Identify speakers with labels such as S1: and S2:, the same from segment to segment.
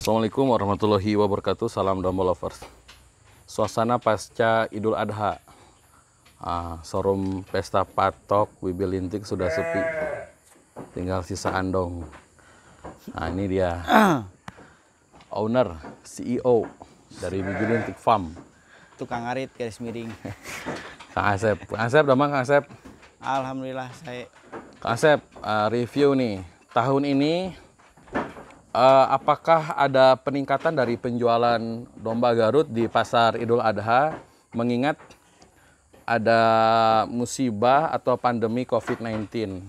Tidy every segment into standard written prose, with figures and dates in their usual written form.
S1: Assalamualaikum warahmatullahi wabarakatuh. Salam domba lovers. Suasana pasca Idul Adha. Showroom pesta patok Wibi Lintik sudah sepi. Tinggal sisa andong. Nah, ini dia. Owner, CEO dari Wibi Lintik Farm.
S2: Tukang arit garis miring.
S1: Kang Asep. Kang Asep, damang Kang Asep.
S2: Alhamdulillah saya.
S1: Kang Asep, review nih. Tahun ini apakah ada peningkatan dari penjualan domba Garut di pasar Idul Adha mengingat ada musibah atau pandemi COVID-19?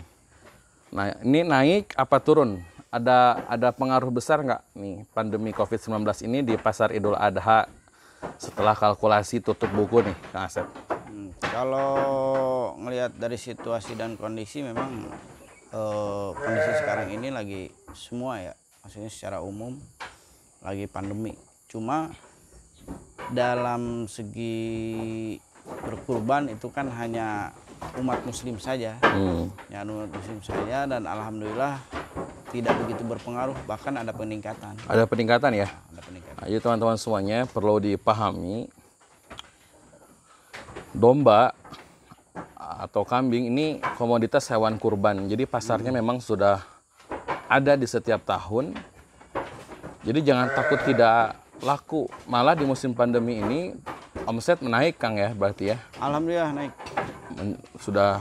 S1: Nah, ini naik apa turun? Ada pengaruh besar nggak nih pandemi COVID-19 ini di pasar Idul Adha setelah kalkulasi tutup buku nih, Kang Asep?
S2: Kalau ngelihat dari situasi dan kondisi memang kondisi sekarang ini lagi semua ya, maksudnya secara umum lagi pandemi. Cuma dalam segi berkurban itu kan hanya umat muslim saja, ya umat muslim saja, dan alhamdulillah tidak begitu berpengaruh, bahkan ada peningkatan.
S1: Ada peningkatan ya?
S2: Ada peningkatan.
S1: Nah, jadi teman-teman semuanya perlu dipahami, domba atau kambing ini komoditas hewan kurban. Jadi pasarnya memang sudah ada di setiap tahun. Jadi jangan takut tidak laku. Malah di musim pandemi ini omset menaik, Kang ya, berarti ya?
S2: Alhamdulillah naik.
S1: Sudah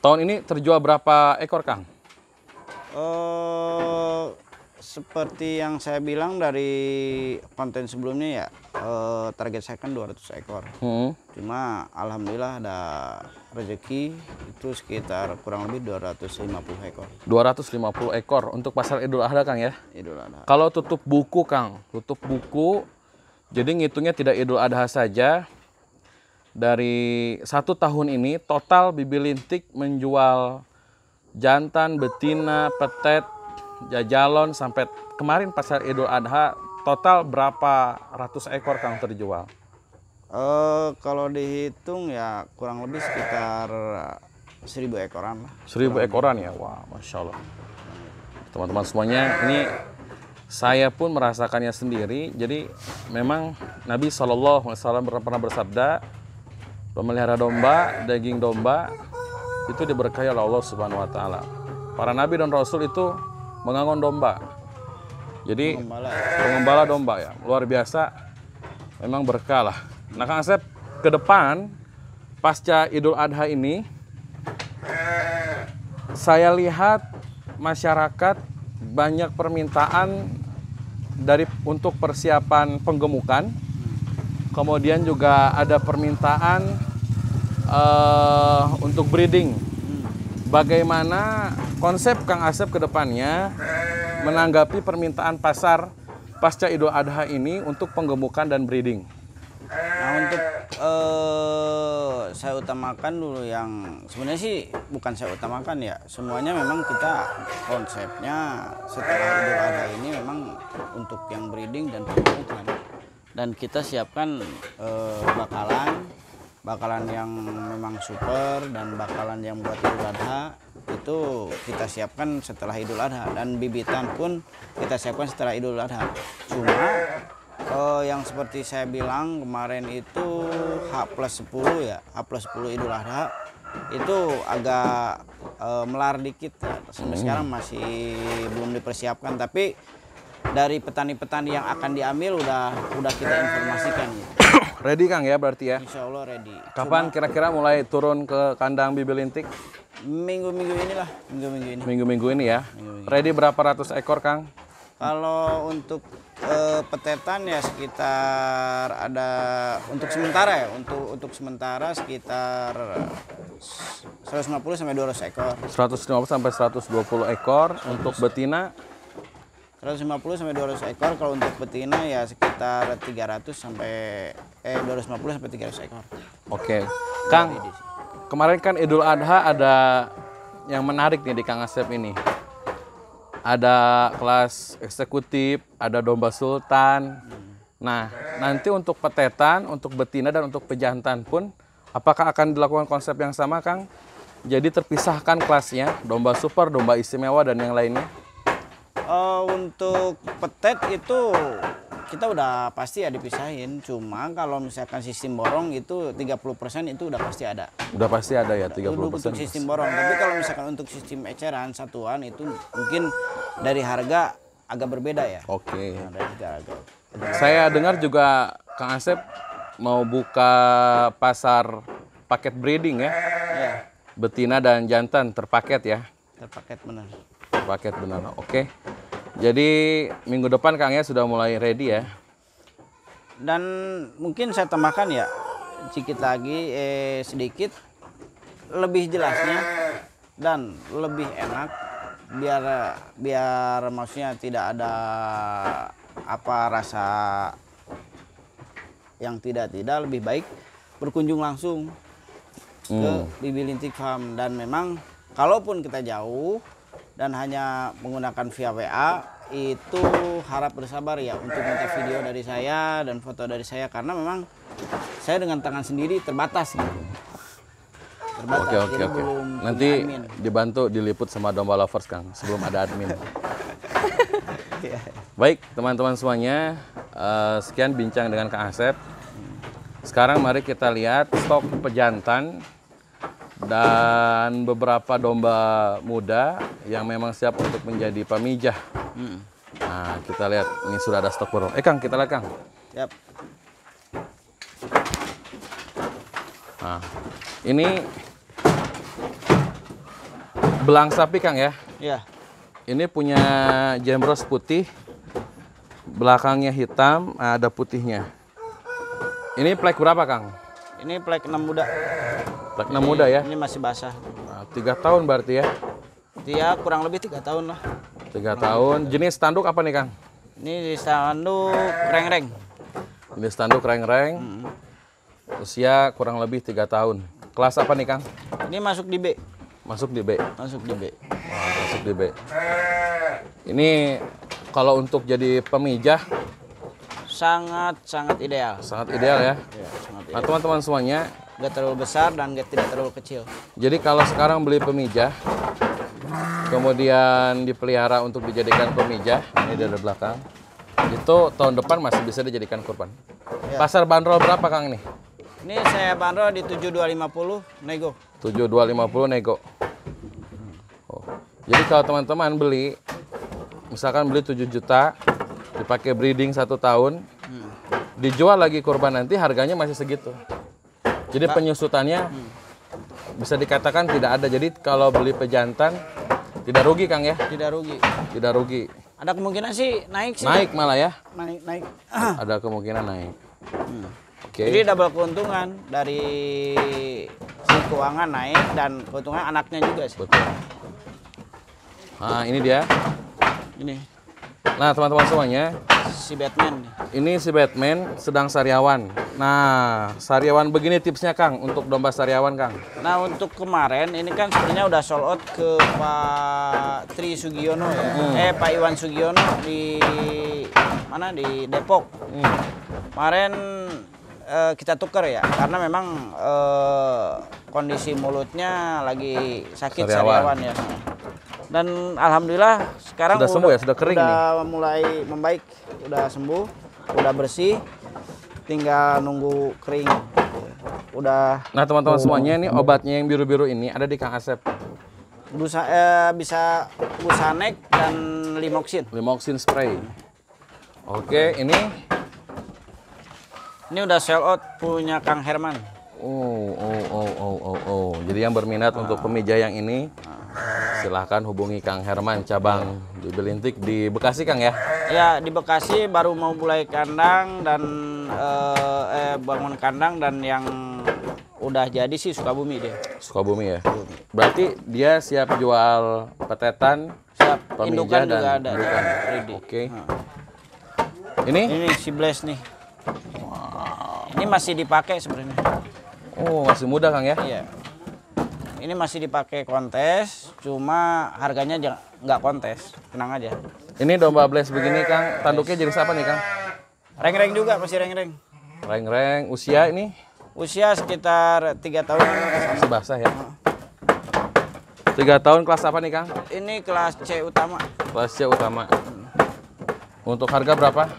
S1: tahun ini terjual berapa ekor, Kang?
S2: Seperti yang saya bilang dari konten sebelumnya ya, target saya kan 200 ekor. Cuma alhamdulillah ada rezeki itu sekitar kurang lebih 250 ekor.
S1: 250 ekor untuk pasar Idul Adha, Kang ya?
S2: Idul Adha.
S1: Kalau tutup buku, Kang, tutup buku, jadi ngitungnya tidak Idul Adha saja. Dari 1 tahun ini total Wibi Lintik menjual jantan, betina, petet, jajalon sampai kemarin pasar Idul Adha total berapa ratus ekor, Kang, terjual?
S2: Kalau dihitung ya kurang lebih sekitar 1000 ekoran lah.
S1: 1000 ekoran ya, wah, masya Allah. Teman-teman semuanya, ini saya pun merasakannya sendiri. Jadi memang Nabi SAW pernah bersabda, pemelihara domba, daging domba itu diberkahi oleh Allah Subhanahu Wa Taala. Para nabi dan rasul itu mengangon domba. Jadi pengembala domba ya, luar biasa. Memang berkah lah. Nah, Kang Asep, ke depan pasca Idul Adha ini saya lihat masyarakat banyak permintaan untuk persiapan penggemukan. Kemudian juga ada permintaan untuk breeding. Bagaimana konsep Kang Asep ke depannya menanggapi permintaan pasar pasca Idul Adha ini untuk penggemukan dan breeding?
S2: Nah, untuk saya utamakan dulu yang sebenarnya sih bukan saya utamakan ya, semuanya memang kita konsepnya setelah Idul Adha ini memang untuk yang breeding dan penggemukan, dan kita siapkan bakalan yang memang super dan bakalan yang buat Idul Adha itu kita siapkan setelah Idul Adha, dan bibitan pun kita siapkan setelah Idul Adha. Cuma yang seperti saya bilang kemarin itu H+10 ya, H+10 Idul Adha itu agak melar dikit ya. Sampai sekarang masih belum dipersiapkan, tapi dari petani-petani yang akan diambil udah kita informasikan gitu.
S1: Ready, Kang ya, berarti ya?
S2: Insya Allah ready.
S1: Kapan kira-kira mulai turun ke kandang Wibi Lintik?
S2: Minggu-minggu inilah, minggu-minggu ini.
S1: Minggu-minggu ini ya. Ready berapa ratus ekor, Kang?
S2: Kalau untuk petetan ya sekitar ada untuk sementara ya, untuk sementara sekitar 150 sampai 200 ekor.
S1: 150 sampai 120 ekor. Untuk betina
S2: 150 sampai 200 ekor. Kalau untuk betina ya sekitar 300 sampai 250 sampai 300 ekor.
S1: Oke. Kang, kemarin kan Idul Adha ada yang menarik nih di Kang Asep ini. Ada kelas eksekutif, ada domba sultan. Nah, nanti untuk petetan, untuk betina dan untuk pejantan pun apakah akan dilakukan konsep yang sama, Kang? Jadi terpisahkan kelasnya, domba super, domba istimewa dan yang lainnya?
S2: Untuk petet itu kita udah pasti ya dipisahin. Cuma kalau misalkan sistem borong itu 30% itu udah pasti ada.
S1: Udah pasti ada ya
S2: Itu
S1: 30%.
S2: untuk sistem borong. Tapi kalau misalkan untuk sistem eceran satuan itu mungkin dari harga agak berbeda ya.
S1: Oke.
S2: Nah, dari harga.
S1: Saya dengar juga Kang Asep mau buka pasar paket breeding ya.
S2: Ya,
S1: Betina dan jantan terpaket ya.
S2: terpaket benar.
S1: Terpaket benar. Oke. Jadi minggu depan Kang ya sudah mulai ready ya.
S2: Dan mungkin saya tambahkan ya sedikit lagi sedikit lebih jelasnya dan lebih enak biar maksudnya tidak ada apa rasa yang tidak lebih baik berkunjung langsung ke Bibi Lintik Farm. Dan memang kalaupun kita jauh dan hanya menggunakan via WA itu harap bersabar ya untuk minta video dari saya dan foto dari saya karena memang saya dengan tangan sendiri terbatas gitu. Terbatas.
S1: Oke.
S2: Jadi belum
S1: Nanti
S2: punya admin.
S1: dibantu diliput sama Domba Lovers Kang sebelum ada admin.
S2: Iya.
S1: Baik teman-teman semuanya, sekian bincang dengan Kang Asep. Sekarang mari kita lihat stok pejantan dan beberapa domba muda yang memang siap untuk menjadi pemijah. Nah, kita lihat ini sudah ada stok baru. Kang, kita lihat Kang.
S2: Siap.
S1: Nah, ini belang sapi Kang ya.
S2: Ya.
S1: Ini punya jembros putih, belakangnya hitam, ada putihnya. Ini plek berapa Kang?
S2: Ini plek 6 muda.
S1: Plek 6 muda ya.
S2: Ini masih basah.
S1: Nah, 3 tahun berarti ya.
S2: Dia kurang lebih 3 tahun lah.
S1: 3 tahun. Jenis tanduk apa nih Kang?
S2: Ini di tanduk reng-reng.
S1: Jenis tanduk reng-reng. Usia kurang lebih 3 tahun. Kelas apa nih Kang?
S2: Ini masuk di B.
S1: Masuk di B.
S2: Masuk di B.
S1: Wah, masuk di B. Ini kalau untuk jadi pemijah
S2: Sangat ideal.
S1: sangat ideal ya.
S2: Ya, sangat
S1: Nah
S2: ideal.
S1: teman-teman semuanya,
S2: Gak terlalu besar dan tidak terlalu kecil.
S1: jadi kalau sekarang beli pemijah, kemudian dipelihara untuk dijadikan pemijah, ini dari belakang, itu tahun depan masih bisa dijadikan kurban.
S2: Ya.
S1: Pasar bandrol berapa Kang ini?
S2: Ini saya bandrol di 7250 nego.
S1: 7250 nego. Oh. Jadi kalau teman-teman beli, misalkan beli 7 juta, dipakai breeding 1 tahun, dijual lagi kurban nanti harganya masih segitu. Jadi penyusutannya bisa dikatakan tidak ada. Jadi kalau beli pejantan tidak rugi Kang ya?
S2: Tidak rugi.
S1: Tidak rugi.
S2: Ada kemungkinan sih naik sih.
S1: Naik malah ya?
S2: Naik.
S1: Ada kemungkinan naik. Oke.
S2: Jadi double keuntungan dari si keuangan naik dan keuntungan anaknya juga sih.
S1: Betul. Nah ini dia.
S2: Ini
S1: Nah teman-teman semuanya,
S2: si Batman nih.
S1: ini si Batman sedang sariawan. Nah sariawan begini tipsnya Kang untuk domba sariawan Kang.
S2: Nah untuk kemarin ini kan sebenarnya udah sold out ke Pak Tri Sugiono ya. Pak Iwan Sugiono di mana di Depok. Kemarin kita tukar ya karena memang kondisi mulutnya lagi sakit sariawan ya. Dan alhamdulillah sekarang
S1: Sudah sembuh ya? Sudah kering
S2: udah mulai membaik, udah sembuh, udah bersih, tinggal nunggu kering. Udah
S1: Nah teman-teman semuanya, ini obatnya yang biru-biru ini ada di Kang Asep.
S2: bisa Busanek dan Limoxin.
S1: Limoxin spray. Oke, ini
S2: Ini udah sell out punya Kang Herman.
S1: Oh. Jadi yang berminat untuk pemijah yang ini, silahkan hubungi Kang Herman cabang di Belintik di Bekasi Kang ya.
S2: Ya di Bekasi baru mau mulai kandang dan bangun kandang dan yang udah jadi sih Sukabumi dia.
S1: Sukabumi ya. Berarti dia siap jual petetan,
S2: Siap.
S1: pemijah
S2: Indukan
S1: dan
S2: juga ada.
S1: indukan.
S2: Ready.
S1: Oke. Ini?
S2: Ini si Blaze nih. Ini masih dipakai sebenarnya.
S1: Oh masih muda Kang ya.
S2: Iya. Ini masih dipakai kontes, cuma harganya nggak kontes, tenang aja.
S1: Ini domba Blaze begini Kang, tanduknya jenis apa nih Kang?
S2: Reng-reng juga, masih reng-reng.
S1: Reng-reng, usia ini
S2: Usia sekitar 3 tahun.
S1: masih basah ya. 3 tahun kelas apa nih Kang?
S2: Ini kelas C utama.
S1: Kelas C utama. Untuk harga berapa?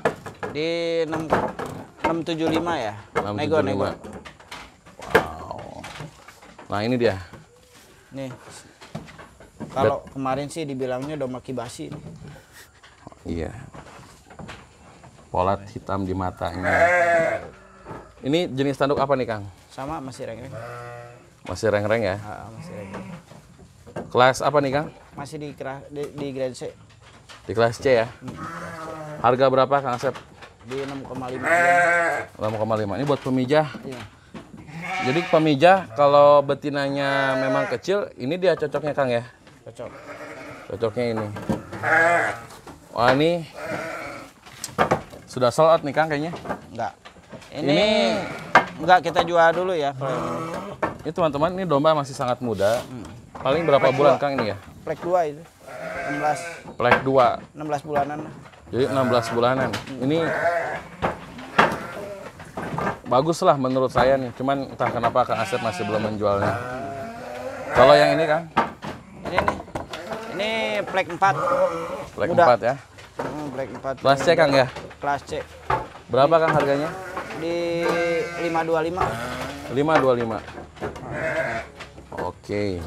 S2: Di 675 ya.
S1: 675.
S2: Nego.
S1: Wow. Nah ini dia.
S2: Nih. Kalau kemarin sih dibilangnya domba kibasi.
S1: Iya. Polat hitam di matanya. Ini jenis tanduk apa nih Kang?
S2: Sama masih reng-reng.
S1: Masih reng-reng ya?
S2: Masih reng-reng.
S1: Kelas apa nih Kang?
S2: Masih di grade C.
S1: Di kelas C ya? Harga berapa Kang Asep?
S2: Di 6,5.
S1: 6,5. Ini buat pemijah.
S2: Iya.
S1: Jadi pemijah kalau betinanya memang kecil, ini dia cocoknya Kang ya?
S2: Cocok.
S1: Cocoknya ini. Wah ini sudah sold out nih Kang kayaknya.
S2: Enggak. Ini enggak, kita jual dulu ya kalau yang ini.
S1: Ini teman-teman, ini domba masih sangat muda. Paling berapa bulan Kang ini ya?
S2: Plek 2 itu. 16
S1: Plek 2.
S2: 16 bulanan.
S1: Jadi 16 bulanan. Ini bagus lah menurut saya nih. Cuman entah kenapa Kang Asep masih belum menjualnya. Kalau yang ini Kang?
S2: Ini nih. Ini plek 4.
S1: Plek
S2: Muda.
S1: 4 ya.
S2: Plek 4.
S1: Kelas C Kang ya?
S2: Kelas C.
S1: Berapa Kang harganya?
S2: Di 525.
S1: 525. Oke.